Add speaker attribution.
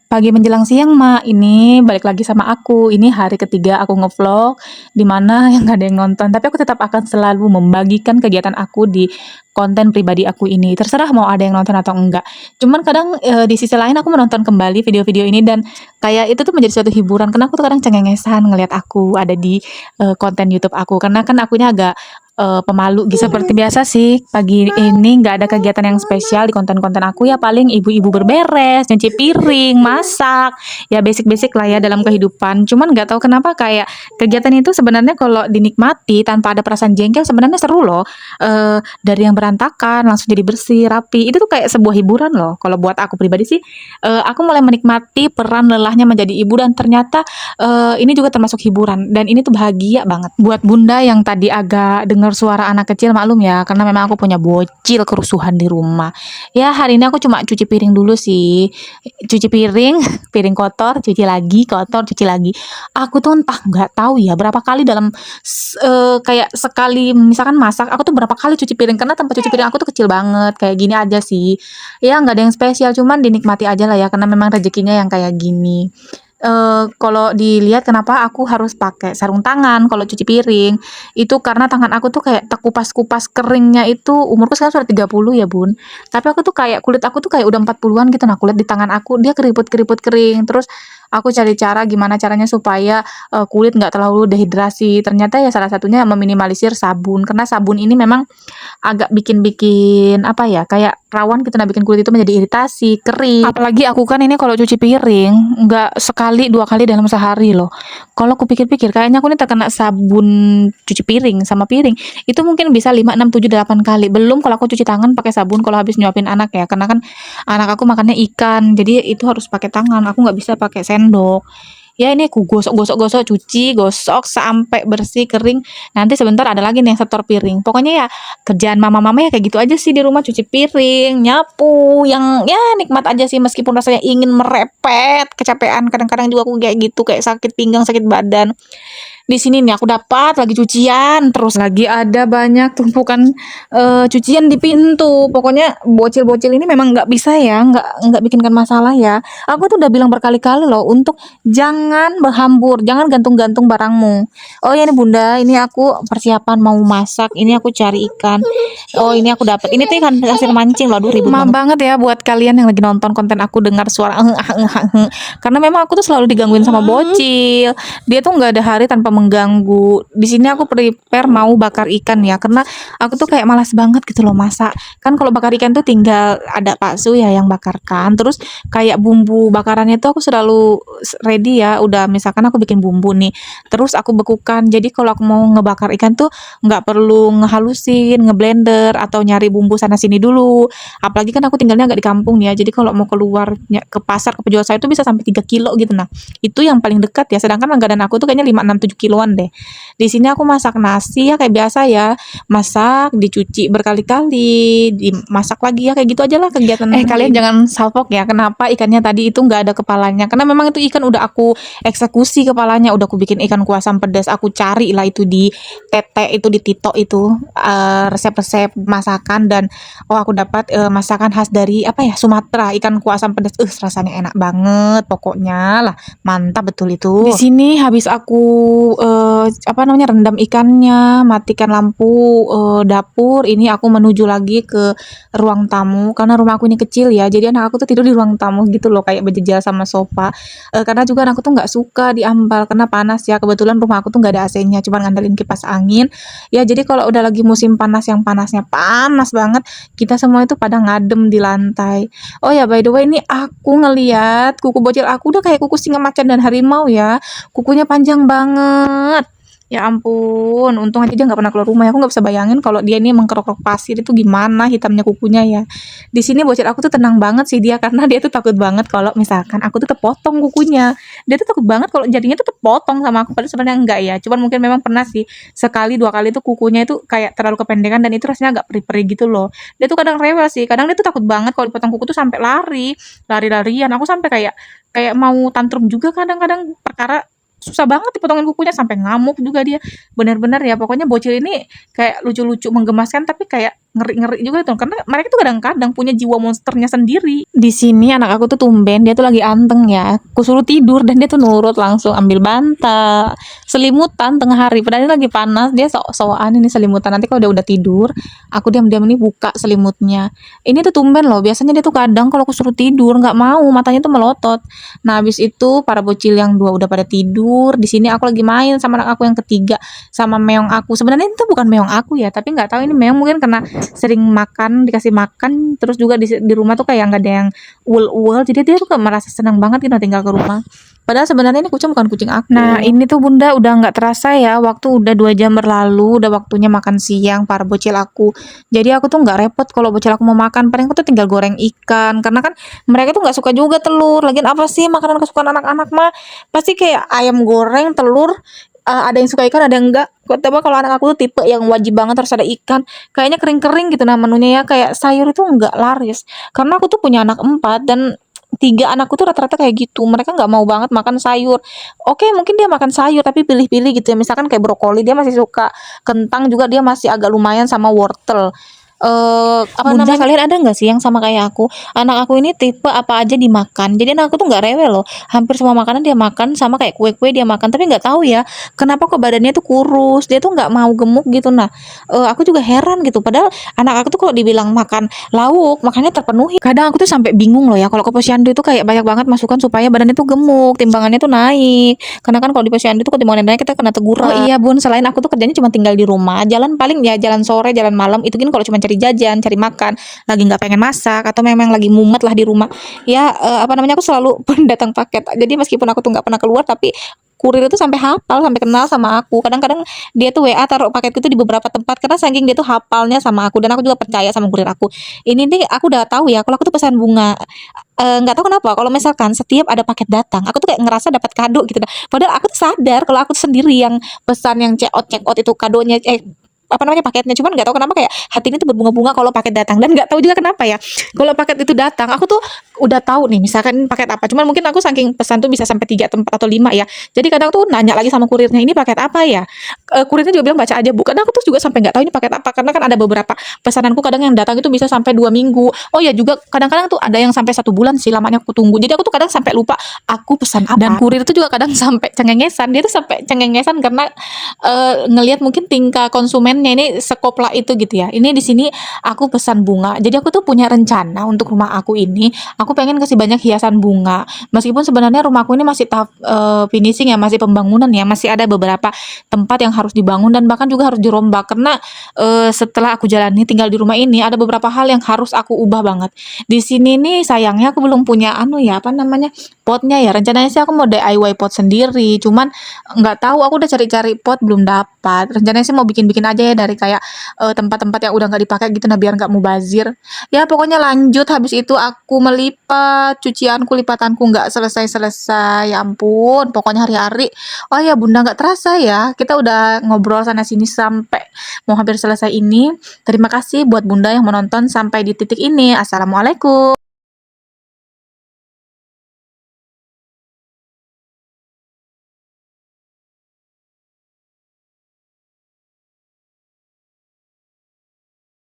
Speaker 1: Pagi menjelang siang, Mak, ini balik lagi sama aku. Ini hari ketiga aku ngevlog, di mana yang nggak ada yang nonton. Tapi aku tetap akan selalu membagikan kegiatan aku di konten pribadi aku ini. Terserah mau ada yang nonton atau enggak. Cuman kadang di sisi lain aku menonton kembali video-video ini dan kayak itu tuh menjadi suatu hiburan. Karena aku tuh kadang cengengesan ngelihat aku ada di konten YouTube aku. Karena kan akunya agak pemalu gitu. Seperti biasa sih, pagi ini nggak ada kegiatan yang spesial di konten-konten aku ya paling ibu-ibu berberes, nyuci piring, masak, ya basic-basic lah ya dalam kehidupan. Cuman nggak tahu kenapa kayak kegiatan itu sebenarnya kalau dinikmati tanpa ada perasaan jengkel sebenarnya seru loh. Dari yang berantakan langsung jadi bersih, rapi. Itu tuh kayak sebuah hiburan loh. Kalau buat aku pribadi sih, aku mulai menikmati peran lelahnya menjadi ibu dan ternyata ini juga termasuk hiburan dan ini tuh bahagia banget. Buat bunda yang tadi agak dengar suara anak kecil maklum ya, karena memang aku punya bocil kerusuhan di rumah. Ya hari ini aku cuma cuci piring dulu sih. Cuci piring, piring kotor, cuci lagi, kotor, cuci lagi. Aku tuh entah nggak tahu ya berapa kali dalam kayak sekali misalkan masak, aku tuh berapa kali cuci piring karena tempat cuci piring aku tuh kecil banget. Kayak gini aja sih. Ya nggak ada yang spesial, cuman dinikmati aja lah ya karena memang rezekinya yang kayak gini. Kalau dilihat kenapa aku harus pakai sarung tangan kalau cuci piring, itu karena tangan aku tuh kayak terkupas-kupas keringnya itu umurku sekarang sudah 30 ya, Bun. Tapi aku tuh kayak kulit aku tuh kayak udah 40-an gitu. Nah, kulit di tangan aku dia keriput-keriput kering. Terus aku cari cara gimana caranya supaya kulit nggak terlalu dehidrasi. Ternyata ya salah satunya meminimalisir sabun. Karena sabun ini memang agak bikin-bikin apa ya, kayak rawan gitu nah bikin kulit itu menjadi iritasi, kering. Apalagi aku kan ini kalau cuci piring nggak sekali dua kali dalam sehari loh. Kalau aku pikir-pikir kayaknya aku ini terkena sabun cuci piring sama piring itu mungkin bisa 5 6 7 8 kali. Belum kalau aku cuci tangan pakai sabun kalau habis nyuapin anak ya. Karena kan anak aku makannya ikan, jadi itu harus pakai tangan. Aku nggak bisa pakai sendok. Ya ini aku gosok-gosok-gosok, cuci, gosok sampai bersih, kering. Nanti sebentar ada lagi nih yang setor piring. Pokoknya ya kerjaan mama-mama ya kayak gitu aja sih di rumah, cuci piring, nyapu, yang ya nikmat aja sih meskipun rasanya ingin merepet, kecapean. Kadang-kadang juga aku kayak gitu, kayak sakit pinggang, sakit badan. Di sini nih aku dapat lagi cucian, terus lagi ada banyak tumpukan cucian di pintu. Pokoknya bocil-bocil ini memang nggak bisa ya, nggak bikinkan masalah ya. Aku tuh udah bilang berkali-kali loh untuk jangan berhambur, jangan gantung-gantung barangmu. Oh ya ini bunda, ini aku persiapan mau masak, ini aku cari ikan. Oh ini aku dapat, ini tuh ikan hasil mancing loh, aduh ribut banget ya buat kalian yang lagi nonton konten aku dengar suara karena memang aku tuh selalu digangguin sama bocil. Dia tuh nggak ada hari tanpa mengganggu. Di sini aku prepare mau bakar ikan ya, karena aku tuh kayak malas banget gitu loh masak. Kan kalau bakar ikan tuh tinggal ada bakso ya yang bakarkan. Terus kayak bumbu bakarannya tuh aku selalu ready ya. Udah misalkan aku bikin bumbu nih, terus aku bekukan. Jadi kalau aku mau ngebakar ikan tuh nggak perlu ngehalusin, ngeblender atau nyari bumbu sana sini dulu. Apalagi kan aku tinggalnya agak di kampung ya. Jadi kalau mau keluar ke pasar ke penjual sayur itu bisa sampai 3 kilo gitu. Nah, itu yang paling dekat ya. Sedangkan langganan aku tuh kayaknya 5 6 7 kiloan deh. Di sini aku masak nasi ya kayak biasa ya. Masak, dicuci berkali-kali, dimasak lagi ya kayak gitu aja lah kegiatan. Kalian jangan salfok ya. Kenapa ikannya tadi itu nggak ada kepalanya? Karena memang itu ikan udah aku eksekusi kepalanya, udah aku bikin ikan kuah asam pedas. Aku cari lah itu di tete itu di Tito itu resep-resep masakan dan oh aku dapat masakan khas dari apa ya Sumatera, ikan kuah asam pedas. Rasanya enak banget pokoknya lah. Mantap betul itu. Di sini habis aku apa namanya rendam ikannya, matikan lampu dapur, ini aku menuju lagi ke ruang tamu karena rumah aku ini kecil ya. Jadi anak aku tuh tidur di ruang tamu gitu loh kayak berjejer sama sofa. Karena juga anakku tuh nggak suka di ampal karena panas ya. Kebetulan rumah aku tuh nggak ada AC-nya, cuma ngandelin kipas angin. Ya jadi kalau udah lagi musim panas yang panasnya panas banget, kita semua itu pada ngadem di lantai. Oh ya by the way ini aku ngeliat kuku bocil aku udah kayak kuku singa macan dan harimau ya. Kukunya panjang banget. Ya ampun, untung aja dia nggak pernah keluar rumah ya. Aku nggak bisa bayangin kalau dia ini mengkerok-kerok pasir itu gimana hitamnya kukunya ya. Di sini bocil aku tuh tenang banget sih dia karena dia tuh takut banget kalau misalkan aku tuh terpotong kukunya. Dia tuh takut banget kalau jadinya tuh terpotong sama aku. Padahal sebenarnya enggak ya. Cuman mungkin memang pernah sih sekali dua kali tuh kukunya itu kayak terlalu kependekan dan itu rasanya agak perih-perih gitu loh. Dia tuh kadang rewel sih. Kadang dia tuh takut banget kalau dipotong kuku tuh sampai lari-larian. Aku sampai kayak kayak mau tantrum juga kadang-kadang perkara susah banget dipotongin kukunya sampai ngamuk juga dia. Bener-bener ya pokoknya bocil ini kayak lucu-lucu menggemaskan tapi kayak ngeri-ngeri juga tuh karena mereka tuh kadang-kadang punya jiwa monsternya sendiri. Di sini anak aku tuh tumben dia tuh lagi anteng ya. Aku suruh tidur dan dia tuh nurut langsung ambil bantal, selimutan tengah hari. Padahal ini lagi panas, dia sok-sokan ini selimutan. Nanti kalau dia udah tidur, aku diam-diam ini buka selimutnya. Ini tuh tumben loh. Biasanya dia tuh kadang kalau aku suruh tidur nggak mau, matanya tuh melotot. Nah, habis itu para bocil yang dua udah pada tidur. Di sini aku lagi main sama anak aku yang ketiga sama meong aku. Sebenarnya itu bukan meong aku ya, tapi nggak tahu ini meong mungkin karena sering makan, dikasih makan, terus juga di rumah tuh kayak nggak ada yang uel-uel, jadi dia tuh kayak merasa senang banget gitu tinggal ke rumah. Padahal sebenarnya ini kucing bukan kucing aku. Nah, ini tuh Bunda udah nggak terasa ya, waktu udah 2 jam berlalu, udah waktunya makan siang para bocil aku. Jadi aku tuh nggak repot kalau bocil aku mau makan, paling aku tuh tinggal goreng ikan, karena kan mereka tuh nggak suka juga telur. Lagian apa sih makanan kesukaan anak-anak mah? Pasti kayak ayam goreng, telur, ada yang suka ikan, ada yang enggak. Tapi kalau anak aku tuh tipe yang wajib banget harus ada ikan. Kayaknya kering-kering gitu nah menunya ya, kayak sayur itu enggak laris. Karena aku tuh punya anak 4 dan 3 anakku tuh rata-rata kayak gitu. Mereka nggak mau banget makan sayur. Oke, mungkin dia makan sayur tapi pilih-pilih gitu ya. Misalkan kayak brokoli dia masih suka, kentang juga dia masih agak lumayan sama wortel. Apa
Speaker 2: Bunda,
Speaker 1: namanya?
Speaker 2: kalian ada nggak sih yang sama kayak aku? Anak aku ini tipe apa aja dimakan. Jadi anak aku tuh nggak rewel loh. Hampir semua makanan dia makan, sama kayak kue-kue dia makan. Tapi nggak tahu ya, kenapa kok badannya tuh kurus. Dia tuh nggak mau gemuk gitu. Nah, aku juga heran gitu. Padahal anak aku tuh kalau dibilang makan lauk, makannya terpenuhi. Kadang aku tuh sampai bingung loh ya. Kalau ke posyandu itu kayak banyak banget masukan supaya badannya tuh gemuk, timbangannya tuh naik. Karena kan kalau di posyandu tuh ketimbangannya naik kita kena teguran. Oh iya Bun, selain aku tuh kerjanya cuma tinggal di rumah, jalan paling ya jalan sore, jalan malam. Itu kan kalau cuma cari jajan, cari makan, lagi nggak pengen masak atau memang lagi mumet lah di rumah. Ya apa namanya aku selalu pendatang paket. Jadi meskipun aku tuh nggak pernah keluar tapi kurir itu sampai hafal, sampai kenal sama aku. Kadang-kadang dia tuh WA taruh paketku tuh di beberapa tempat karena saking dia tuh hafalnya sama aku dan aku juga percaya sama kurir aku. Ini nih aku udah tahu ya kalau aku tuh pesan bunga. Nggak tahu kenapa kalau misalkan setiap ada paket datang aku tuh kayak ngerasa dapat kado gitu dah. Padahal aku tuh sadar kalau aku tuh sendiri yang pesan yang check out itu kadonya apa namanya paketnya, cuman nggak tahu kenapa kayak hati ini tuh berbunga-bunga kalau paket datang dan nggak tahu juga kenapa ya kalau paket itu datang aku tuh udah tahu nih misalkan ini paket apa, cuman mungkin aku saking pesan tuh bisa sampai 3 tempat atau 5 ya, jadi kadang tuh nanya lagi sama kurirnya ini paket apa ya. Kurirnya juga bilang baca aja bu, karena aku tuh juga sampai nggak tahu ini paket apa karena kan ada beberapa pesananku kadang yang datang itu bisa sampai 2 minggu. Oh ya juga kadang-kadang tuh ada yang sampai 1 bulan sih lamanya aku tunggu, jadi aku tuh kadang sampai lupa aku pesan apa. Dan kurir itu juga kadang sampai cengengesan, dia tuh sampai cengengesan karena ngelihat mungkin tingkah konsumennya ini sekopla itu gitu ya. Ini di sini aku pesan bunga. Jadi aku tuh punya rencana untuk rumah aku ini, aku pengen kasih banyak hiasan bunga. Meskipun sebenarnya rumahku ini masih tahap finishing ya, masih pembangunan ya, masih ada beberapa tempat yang harus dibangun dan bahkan juga harus dirombak karena setelah aku jalani tinggal di rumah ini ada beberapa hal yang harus aku ubah banget. Di sini nih sayangnya aku belum punya anu ya, apa namanya? Potnya ya. Rencananya sih aku mau DIY pot sendiri, cuman nggak tahu aku udah cari-cari pot belum dapat. Rencananya sih mau bikin-bikin aja ya dari kayak tempat-tempat yang udah nggak dipakai gitu nah biar nggak mubazir. Ya pokoknya lanjut habis itu aku melipat cucianku lipatanku nggak selesai-selesai. Ya ampun, pokoknya hari-hari. Oh ya Bunda nggak terasa ya kita udah ngobrol sana sini sampai mau hampir selesai ini. Terima kasih buat Bunda yang menonton sampai di titik ini. Assalamualaikum.